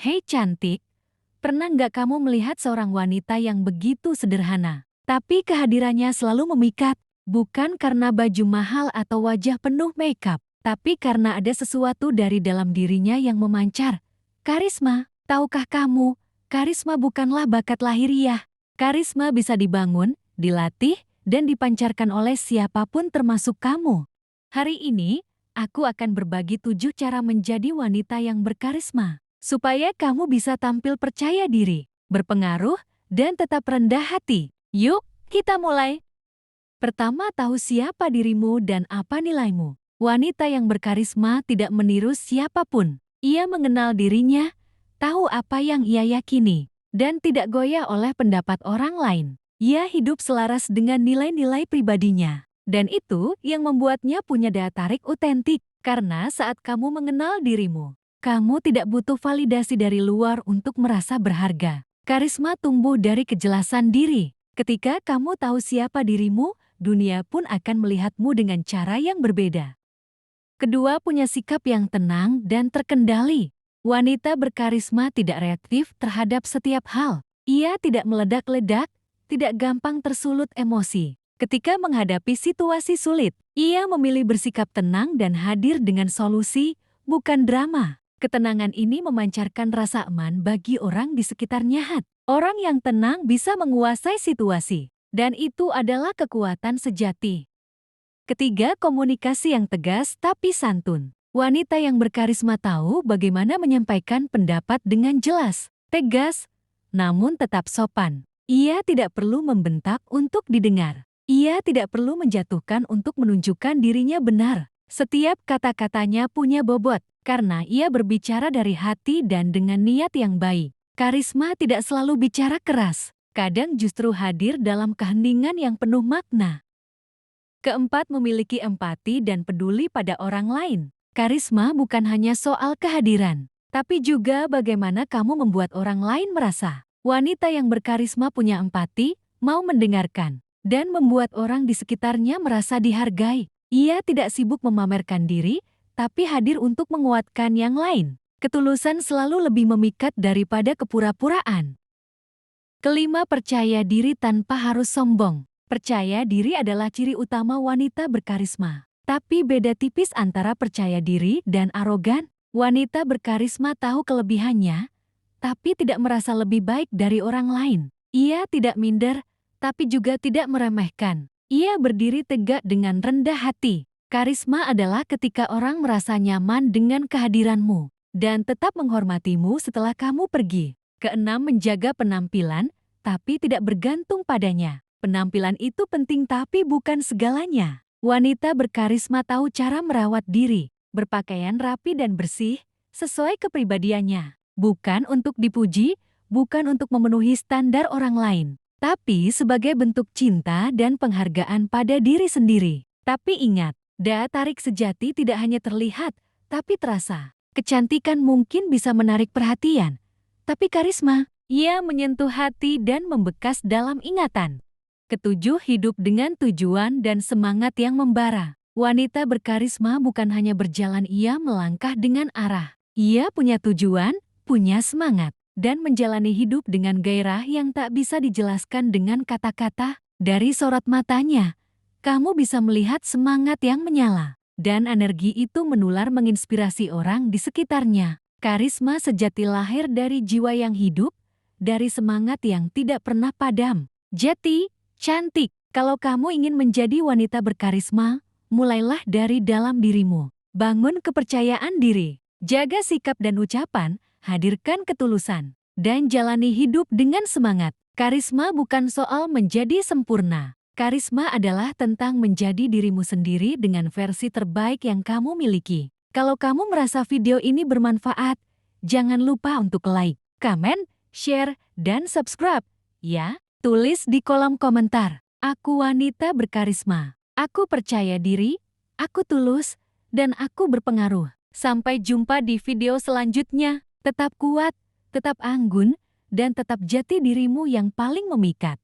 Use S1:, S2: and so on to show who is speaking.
S1: Hei cantik, pernah nggak kamu melihat seorang wanita yang begitu sederhana, tapi kehadirannya selalu memikat, bukan karena baju mahal atau wajah penuh makeup, tapi karena ada sesuatu dari dalam dirinya yang memancar. Karisma, tahukah kamu, karisma bukanlah bakat lahiriah. Karisma bisa dibangun, dilatih, dan dipancarkan oleh siapapun termasuk kamu. Hari ini, aku akan berbagi 7 cara menjadi wanita yang berkarisma, supaya kamu bisa tampil percaya diri, berpengaruh, dan tetap rendah hati. Yuk, kita mulai. Pertama, tahu siapa dirimu dan apa nilaimu. Wanita yang berkarisma tidak meniru siapapun. Ia mengenal dirinya, tahu apa yang ia yakini, dan tidak goyah oleh pendapat orang lain. Ia hidup selaras dengan nilai-nilai pribadinya. Dan itu yang membuatnya punya daya tarik otentik. Karena saat kamu mengenal dirimu, kamu tidak butuh validasi dari luar untuk merasa berharga. Karisma tumbuh dari kejelasan diri. Ketika kamu tahu siapa dirimu, dunia pun akan melihatmu dengan cara yang berbeda. Kedua, punya sikap yang tenang dan terkendali. Wanita berkarisma tidak reaktif terhadap setiap hal. Ia tidak meledak-ledak, tidak gampang tersulut emosi. Ketika menghadapi situasi sulit, ia memilih bersikap tenang dan hadir dengan solusi, bukan drama. Ketenangan ini memancarkan rasa aman bagi orang di sekitarnya. Orang yang tenang bisa menguasai situasi, dan itu adalah kekuatan sejati. Ketiga, komunikasi yang tegas tapi santun. Wanita yang berkarisma tahu bagaimana menyampaikan pendapat dengan jelas, tegas, namun tetap sopan. Ia tidak perlu membentak untuk didengar. Ia tidak perlu menjatuhkan untuk menunjukkan dirinya benar. Setiap kata-katanya punya bobot, karena ia berbicara dari hati dan dengan niat yang baik. Karisma tidak selalu bicara keras, kadang justru hadir dalam keheningan yang penuh makna. Keempat, memiliki empati dan peduli pada orang lain. Karisma bukan hanya soal kehadiran, tapi juga bagaimana kamu membuat orang lain merasa. Wanita yang berkarisma punya empati, mau mendengarkan, dan membuat orang di sekitarnya merasa dihargai. Ia tidak sibuk memamerkan diri, tapi hadir untuk menguatkan yang lain. Ketulusan selalu lebih memikat daripada kepura-puraan. Kelima, percaya diri tanpa harus sombong. Percaya diri adalah ciri utama wanita berkarisma. Tapi beda tipis antara percaya diri dan arogan. Wanita berkarisma tahu kelebihannya, tapi tidak merasa lebih baik dari orang lain. Ia tidak minder, tapi juga tidak meremehkan. Ia berdiri tegak dengan rendah hati. Karisma adalah ketika orang merasa nyaman dengan kehadiranmu dan tetap menghormatimu setelah kamu pergi. Keenam, menjaga penampilan, tapi tidak bergantung padanya. Penampilan itu penting tapi bukan segalanya. Wanita berkarisma tahu cara merawat diri, berpakaian rapi dan bersih, sesuai kepribadiannya. Bukan untuk dipuji, bukan untuk memenuhi standar orang lain, tapi sebagai bentuk cinta dan penghargaan pada diri sendiri. Tapi ingat, daya tarik sejati tidak hanya terlihat, tapi terasa. Kecantikan mungkin bisa menarik perhatian, tapi karisma, ia menyentuh hati dan membekas dalam ingatan. Ketujuh, hidup dengan tujuan dan semangat yang membara. Wanita berkarisma bukan hanya berjalan, ia melangkah dengan arah. Ia punya tujuan, punya semangat, dan menjalani hidup dengan gairah yang tak bisa dijelaskan dengan kata-kata. Dari sorot matanya, kamu bisa melihat semangat yang menyala, dan energi itu menular menginspirasi orang di sekitarnya. Karisma sejati lahir dari jiwa yang hidup, dari semangat yang tidak pernah padam. Jadi, cantik, kalau kamu ingin menjadi wanita berkarisma, mulailah dari dalam dirimu. Bangun kepercayaan diri, jaga sikap dan ucapan, hadirkan ketulusan, dan jalani hidup dengan semangat. Karisma bukan soal menjadi sempurna. Karisma adalah tentang menjadi dirimu sendiri dengan versi terbaik yang kamu miliki. Kalau kamu merasa video ini bermanfaat, jangan lupa untuk like, komen, share, dan subscribe, ya. Tulis di kolom komentar, aku wanita berkarisma, aku percaya diri, aku tulus, dan aku berpengaruh. Sampai jumpa di video selanjutnya. Tetap kuat, tetap anggun, dan tetap jati dirimu yang paling memikat.